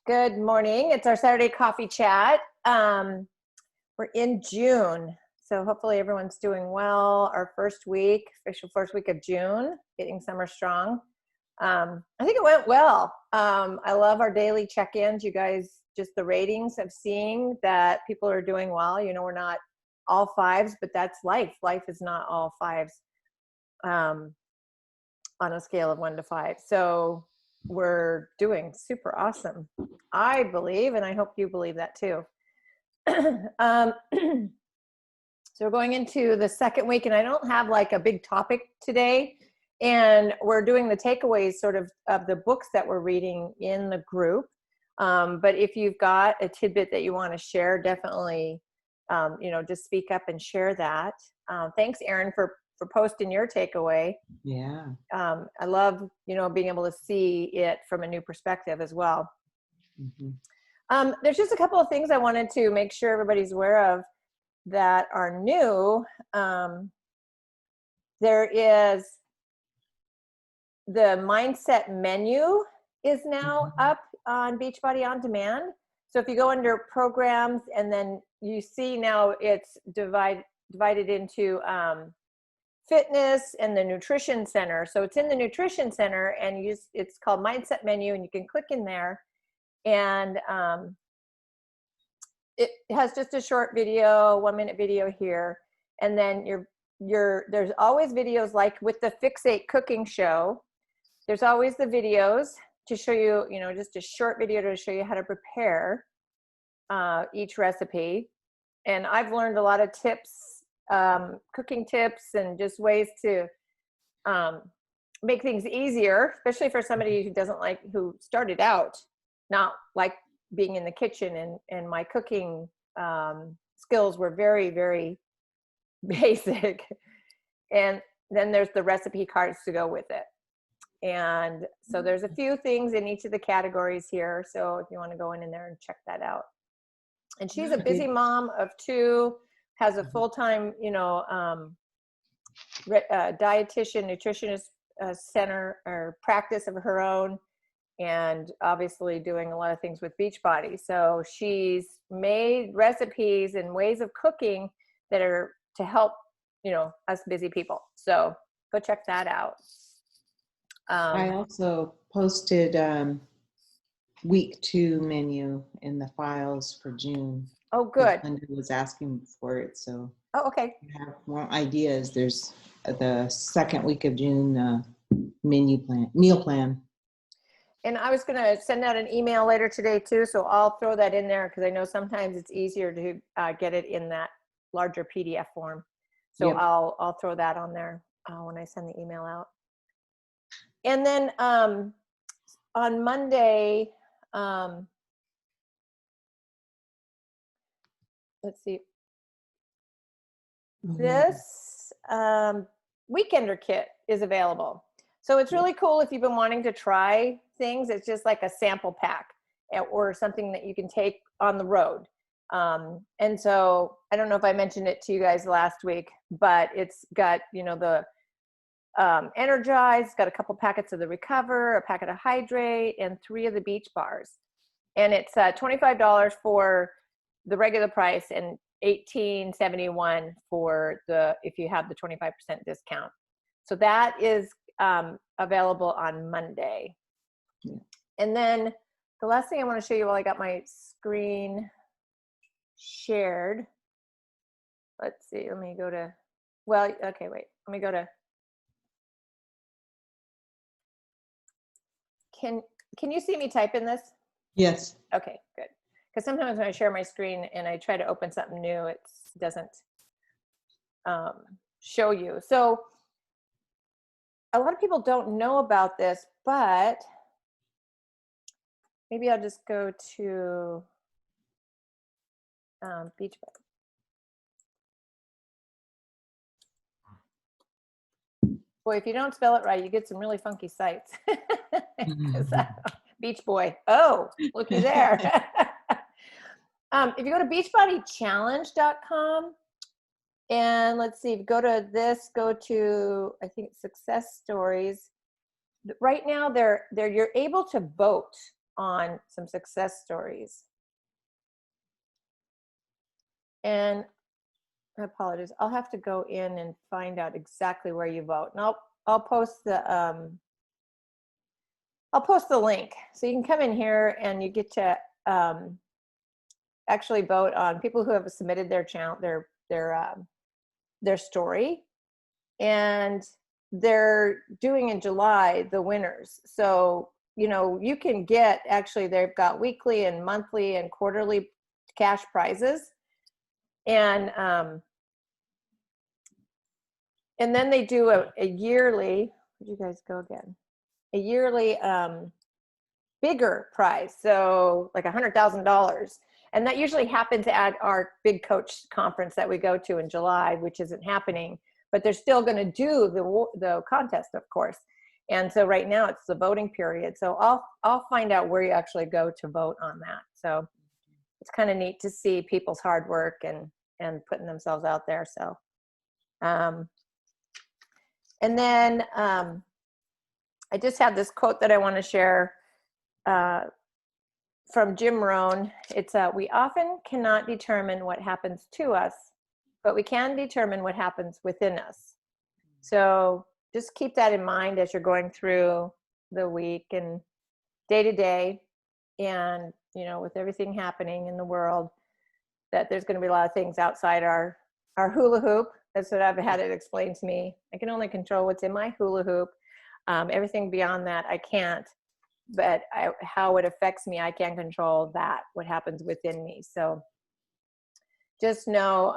Good morning. It's our Saturday coffee chat. We're in June, so hopefully everyone's doing well. Our first week, official first week of June, getting summer strong. I think it went well. I love our daily check-ins. You guys, just the ratings of seeing that people are doing well. You know, we're not all fives, but that's life. Life is not all fives on a scale of 1 to 5. So we're doing super awesome, I believe, and I hope you believe that too. So we're going into the second week, and I don't have like a big topic today, and we're doing the takeaways sort of the books that we're reading in the group. But if you've got a tidbit that you want to share, definitely, just speak up and share that. Thanks, Erin, for posting your takeaway. Yeah. I love, being able to see it from a new perspective as well. Mm-hmm. There's just a couple of things I wanted to make sure everybody's aware of that are new. There is the mindset menu is now up on Beachbody On Demand. So if you go under programs, and then you see now it's divided into fitness and the nutrition center. So it's in the nutrition center, and it's called Mindset Menu, and you can click in there, and it has just a short video, 1-minute video here, and then there's always videos, like with the Fixate cooking show. There's always the videos to show you, just a short video to show you how to prepare each recipe. And I've learned a lot of tips, cooking tips, and just ways to make things easier, especially for somebody who started out not like being in the kitchen, and my cooking skills were very, very basic. And then there's the recipe cards to go with it. And so there's a few things in each of the categories here. So if you want to go in there and check that out. And she's a busy mom of 2, has a full-time, dietitian, nutritionist center or practice of her own, and obviously doing a lot of things with Beachbody. So she's made recipes and ways of cooking that are to help, us busy people. So go check that out. I also posted week 2 menu in the files for June. Oh, good. Linda was asking for it, so. Oh, okay. If you have more ideas, there's the second week of June meal plan. And I was going to send out an email later today too, so I'll throw that in there, because I know sometimes it's easier to get it in that larger PDF form. So yep. I'll throw that on there when I send the email out. And then on Monday, let's see, this Weekender kit is available. So it's really cool if you've been wanting to try things. It's just like a sample pack or something that you can take on the road. And so I don't know if I mentioned it to you guys last week, but it's got, the Energize, it's got a couple packets of the Recover, a packet of Hydrate, and 3 of the Beach Bars. And it's $25 for the regular price and $18.71 for if you have the 25% discount. So that is available on Monday. Yeah. And then the last thing I want to show you while I got my screen shared. Let's see, let me go to, let me go to, can you see me type in this? Yes. Okay, good. Because sometimes when I share my screen and I try to open something new, it doesn't show you. So a lot of people don't know about this, but maybe I'll just go to Beachbody. Boy, if you don't spell it right, you get some really funky sites. Beach Boy. Oh, looky there. If you go to beachbodychallenge.com, and let's see, go to I think Success Stories. Right now, you're able to vote on some success stories. And I apologize. I'll have to go in and find out exactly where you vote. And I'll post the link. So you can come in here and you get to actually vote on people who have submitted their channel, their story. And they're doing in July the winners. So, you can get, actually, they've got weekly and monthly and quarterly cash prizes. And then they do a yearly, where'd you guys go again? A yearly bigger prize. So like $100,000. And that usually happens at our big coach conference that we go to in July, which isn't happening, but they're still going to do the contest, of course. And so right now it's the voting period. So I'll find out where you actually go to vote on that. So it's kind of neat to see people's hard work and putting themselves out there. So, and then I just have this quote that I want to share from Jim Rohn. It's we often cannot determine what happens to us, but we can determine what happens within us. So just keep that in mind as you're going through the week and day to day, and with everything happening in the world, that there's going to be a lot of things outside our hula hoop. That's what I've had it explained to me. I can only control what's in my hula hoop. Everything beyond that, I can't. But how it affects me, I can't control that, what happens within me. So just know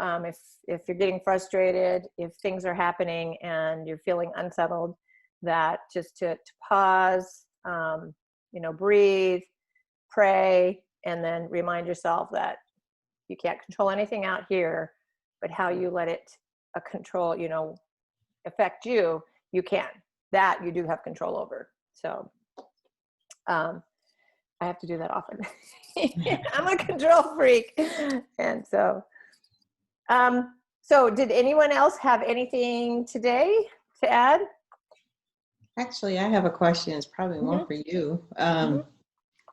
if you're getting frustrated, if things are happening and you're feeling unsettled, that just to pause, breathe, pray, and then remind yourself that you can't control anything out here, but how you let it affect you, you can. That you do have control over. So I have to do that often. I'm a control freak. And so, so did anyone else have anything today to add? Actually, I have a question. It's probably more for you.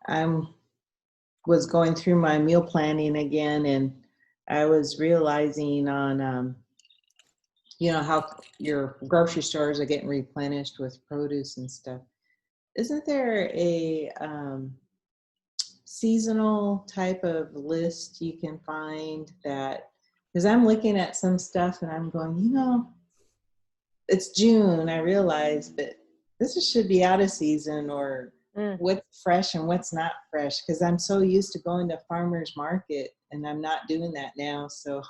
I was going through my meal planning again, and I was realizing on, how your grocery stores are getting replenished with produce and stuff. Isn't there a seasonal type of list you can find that, because I'm looking at some stuff and I'm going, it's June, I realize, but this should be out of season, or what's fresh and what's not fresh, because I'm so used to going to farmer's market and I'm not doing that now. So,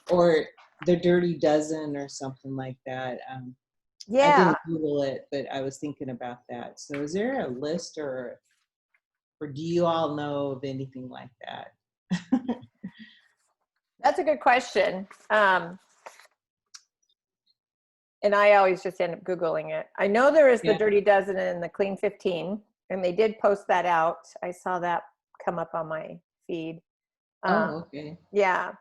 or the Dirty Dozen or something like that. I didn't Google it, but I was thinking about that. So is there a list, or do you all know of anything like that? That's a good question. And I always just end up Googling it. I know there is the Dirty Dozen and the Clean 15, and they did post that out. I saw that come up on my feed. Okay. Yeah.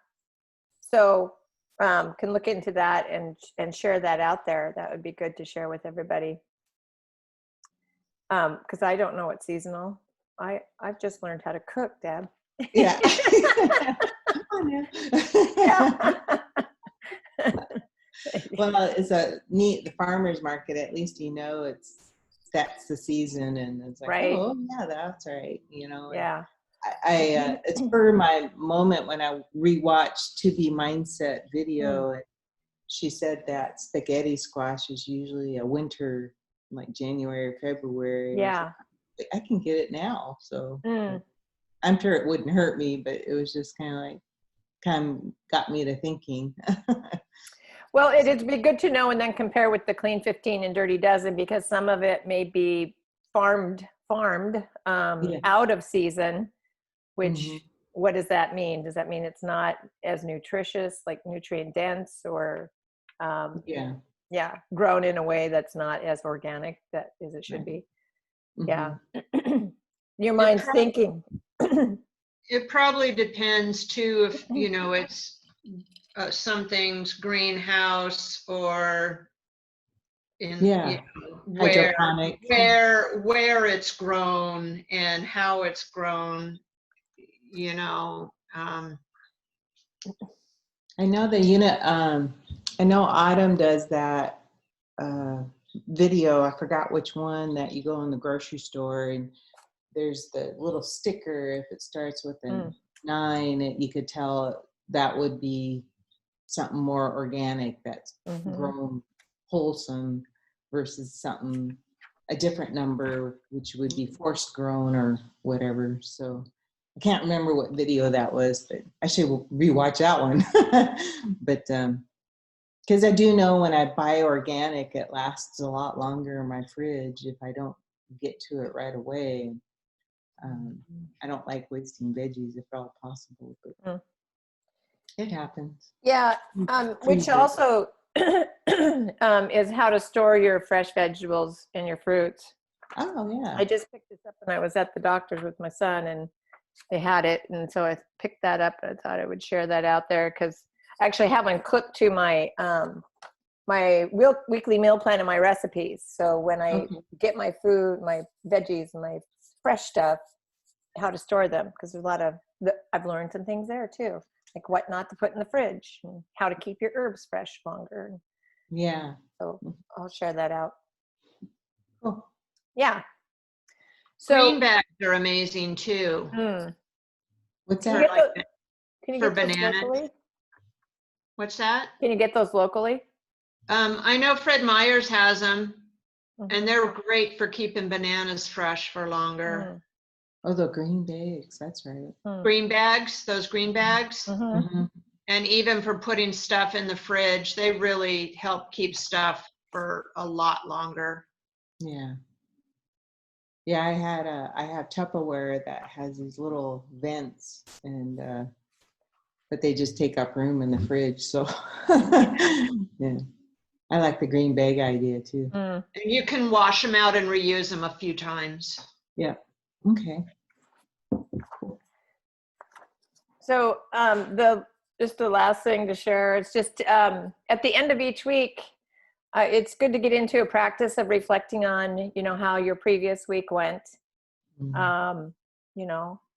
So can look into that and share that out there. That would be good to share with everybody. Because I don't know what's seasonal. I've just learned how to cook, Deb. Yeah. Well, it's a neat, the farmer's market, at least that's the season, and it's like, right. Oh yeah, that's right, Yeah. I it's for my moment when I rewatched To Be Mindset video. And she said that spaghetti squash is usually a winter, like January or February. Yeah. I can get it now, so I'm sure it wouldn't hurt me, but it was just kind of got me to thinking. Well, it'd be good to know, and then compare with the Clean 15 and Dirty Dozen, because some of it may be farmed out of season, which what does that mean? Does that mean it's not as nutritious, like nutrient dense, or grown in a way that's not as organic as it should be? Yeah. Your mind's thinking. It probably depends too, if it's some things greenhouse or in, Yeah. where Hydroponic. where it's grown and how it's grown, you know. I know the unit, I know Autumn does that video. I forgot which one, that you go in the grocery store and there's the little sticker. If it starts with a 9, you could tell that would be something more organic that's grown wholesome versus something, a different number, which would be forced grown or whatever. So I can't remember what video that was, but I should rewatch that one. But because I do know when I buy organic, it lasts a lot longer in my fridge if I don't get to it right away. I don't like wasting veggies if at all possible, but it happens. Yeah, which also is how to store your fresh vegetables and your fruits. Oh, yeah. I just picked this up when I was at the doctor's with my son, and they had it, and so I picked that up, and I thought I would share that out there because I actually have one clipped to my my weekly meal plan and my recipes. So when I get my food, my veggies, and my fresh stuff, how to store them, because there's a lot of I've learned some things there too, like what not to put in the fridge and how to keep your herbs fresh longer. Yeah. So I'll share that out. Cool. Yeah. Green So bags are amazing too. What's can that? you For get those bananas. locally? What's that? Can you get those locally? I know Fred Meyer's has them, and they're great for keeping bananas fresh for longer. Oh, the green bags. That's right. Green bags, those green bags. And even for putting stuff in the fridge, they really help keep stuff for a lot longer. Yeah. Yeah, I have Tupperware that has these little vents, and but they just take up room in the fridge. So yeah, I like the green bag idea too. And you can wash them out and reuse them a few times. Yeah. Okay. Cool. So just the last thing to share, it's just at the end of each week, it's good to get into a practice of reflecting on, how your previous week went.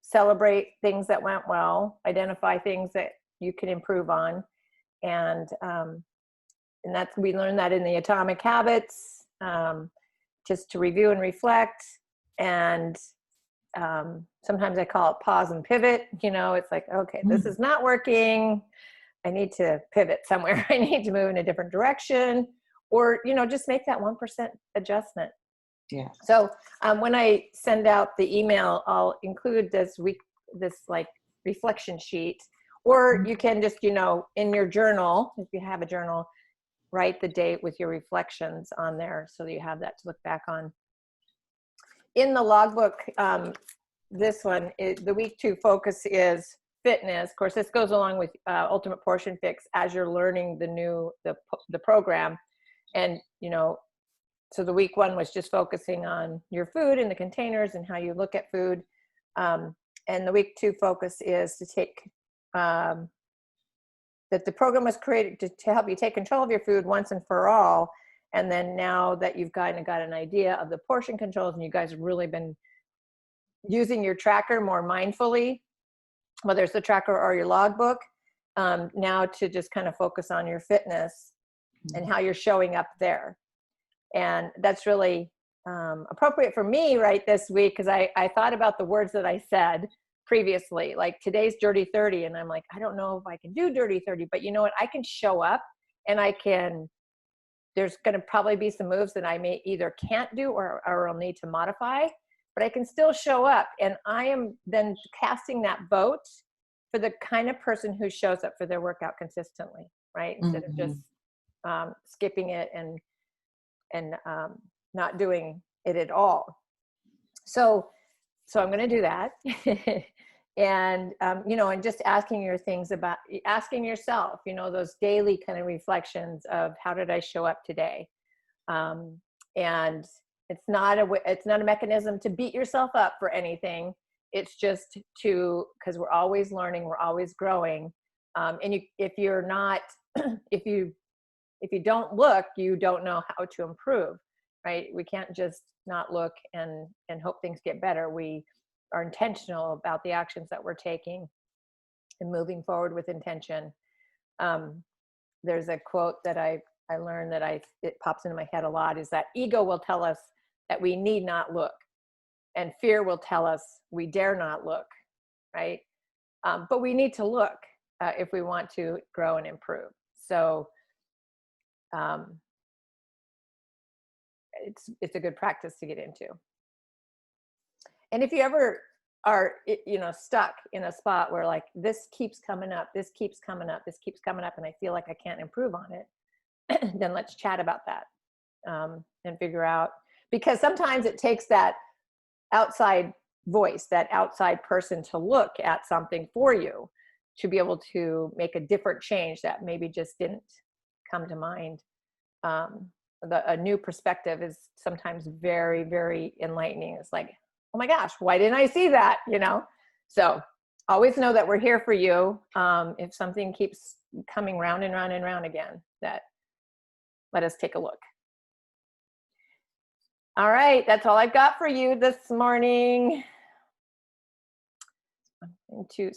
Celebrate things that went well, identify things that you can improve on. And we learned that in the Atomic Habits, just to review and reflect. And sometimes I call it pause and pivot. It's like, okay, this is not working. I need to pivot somewhere. I need to move in a different direction, or, just make that 1% adjustment. Yeah. So when I send out the email, I'll include this like reflection sheet, or you can just, in your journal, if you have a journal, write the date with your reflections on there so that you have that to look back on. In the logbook, this one, the week 2 focus is fitness. Of course, this goes along with Ultimate Portion Fix as you're learning the program. And, so the week 1 was just focusing on your food and the containers and how you look at food. And the week 2 focus is to take, that the program was created to help you take control of your food once and for all. And then now that you've got an idea of the portion controls, and you guys have really been using your tracker more mindfully, whether it's the tracker or your logbook, now to just kind of focus on your fitness and how you're showing up there. And that's really appropriate for me right this week, because I thought about the words that I said previously, like today's Dirty 30, and I'm like, I don't know if I can do Dirty 30, but you know what, I can show up, and there's going to probably be some moves that I may either can't do or I'll need to modify, but I can still show up. And I am then casting that vote for the kind of person who shows up for their workout consistently, right? Instead of just skipping it and not doing it at all. So I'm going to do that. And, and just asking yourself, those daily kind of reflections of how did I show up today? And it's not a mechanism to beat yourself up for anything. It's just because we're always learning, we're always growing. And if you if you don't look, you don't know how to improve, right? We can't just not look and hope things get better. We are intentional about the actions that we're taking and moving forward with intention. There's a quote that I learned that it pops into my head a lot, is that ego will tell us that we need not look, and fear will tell us we dare not look, right? But we need to look if we want to grow and improve. So it's a good practice to get into. And if you ever are, stuck in a spot where like, this keeps coming up, this keeps coming up, this keeps coming up, and I feel like I can't improve on it, then let's chat about that and figure out, because sometimes it takes that outside voice, that outside person to look at something for you to be able to make a different change that maybe just didn't come to mind. A new perspective is sometimes very, very enlightening. It's like, oh my gosh, why didn't I see that? So always know that we're here for you. If something keeps coming round and round and round again, that let us take a look. All right, that's all I've got for you this morning. I'm going to